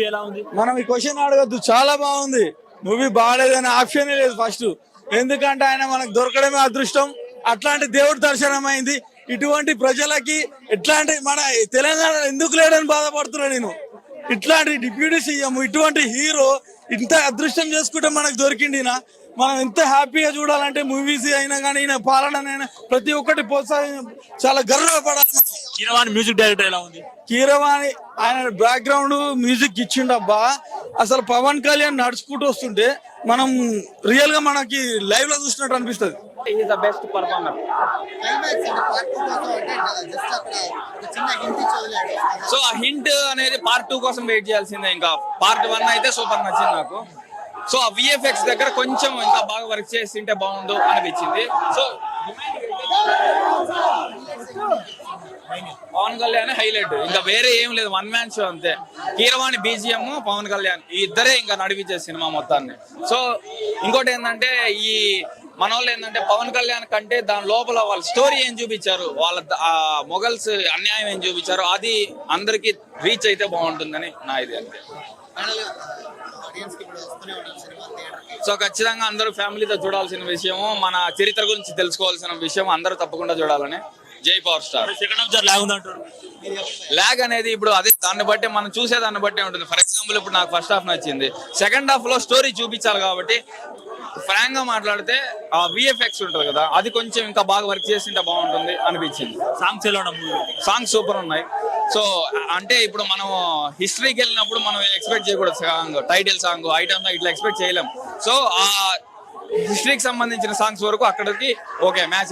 ఎలా ఉంది? మనం ఈ క్వశ్చన్ అడగద్దు, చాలా బాగుంది. మూవీ బాగాలేదని ఆప్షనే లేదు ఫస్ట్. ఎందుకంటే ఆయన మనకు దొరకడమే అదృష్టం. అట్లాంటి దేవుడి దర్శనం అయింది. ఇటువంటి ప్రజలకి ఎట్లాంటి మన తెలంగాణ ఎందుకు లేడని బాధపడుతున్నా నేను. ఇట్లాంటి డిప్యూటీ సీఎం, ఇటువంటి హీరో ఇంత అదృష్టం చేసుకుంటే మనకు దొరికిండినా మనం ఎంత హ్యాపీగా చూడాలంటే మూవీస్ అయినా కానీ ఈయన పాలనైనా ప్రతి ఒక్కటి ప్రోత్సాహం చాలా గర్వపడాలి. కీరవాణి మ్యూజిక్ డైరెక్టర్ ఎలా ఉంది? కీరవాణి ఆయన బ్యాక్గ్రౌండ్ మ్యూజిక్ ఇచ్చిండబ్బా. అసలు పవన్ కళ్యాణ్ నడుచుకుంటూ వస్తుంటే మనం రియల్ గా మనకి లైవ్ లో చూసినట్టు అనిపిస్తుంది. Is the best performer. So ఆ హింట్ అనేది పార్ట్ 2 కోసం వెయిట్ చేయాల్సిందే. ఇంకా పార్ట్ 1 అయితే సూపర్ నచ్చింది నాకు. సో ఆ విఎఫ్ఎక్స్ దగ్గర కొంచెం ఇంకా బాగా వర్క్ చేసింటే బాగుండు అనిపించింది. సో పవన్ కళ్యాణ్ హైలైట్, ఇంకా వేరే ఏం లేదు, వన్ మ్యాన్ షో అంతే. కీరవాణి బీజిఎం, పవన్ కళ్యాణ్ ఈ ఇద్దరే ఇంకా నడిపించే సినిమా మొత్తాన్ని. సో ఇంకోటి ఏంటంటే ఈ మన వాళ్ళు ఏంటంటే పవన్ కళ్యాణ్ కంటే దాని లోపల వాళ్ళ స్టోరీ ఏం చూపించారు, వాళ్ళ మొగల్స్ అన్యాయం ఏం చూపించారు, అది అందరికి రీచ్ అయితే బాగుంటుందని నా ఇది అంతే. సో ఖచ్చితంగా అందరూ ఫ్యామిలీతో చూడాల్సిన విషయం, మన చరిత్ర గురించి తెలుసుకోవాల్సిన విషయం, అందరూ తప్పకుండా చూడాలని. జై power star. Second half lag ఉంది అంటారు. లాగ్ అనేది ఇప్పుడు అదే దాన్ని బట్టి మనం చూసే దాన్ని బట్టి ఉంటుంది. ఫర్ ఎగ్జాంపుల్ ఇప్పుడు నాకు ఫస్ట్ హాఫ్ నచ్చింది, సెకండ్ హాఫ్ లో స్టోరీ చూపించాలి కాబట్టి ఫ్రాంక్ గా మాట్లాడితే ఆ విఎఫ్ఎక్స్ ఉంటుంది కదా, అది కొంచెం ఇంకా బాగా వర్క్ చేసింటే బాగుంటుంది అనిపించింది. సాంగ్స్ ఎలా ఉన్నాయి? సాంగ్స్ సూపర్ ఉన్నాయి. సో అంటే ఇప్పుడు మనం హిస్టరీకి వెళ్ళినప్పుడు మనం ఎక్స్పెక్ట్ చేయకూడదు సాంగ్, టైటిల్ సాంగ్, ఐటమ్ ఇట్లా ఎక్స్పెక్ట్ చేయలేం. సో ఆ హిస్టరీకి సంబంధించిన సాంగ్స్ వరకు అక్కడికి ఓకే మ్యాచ్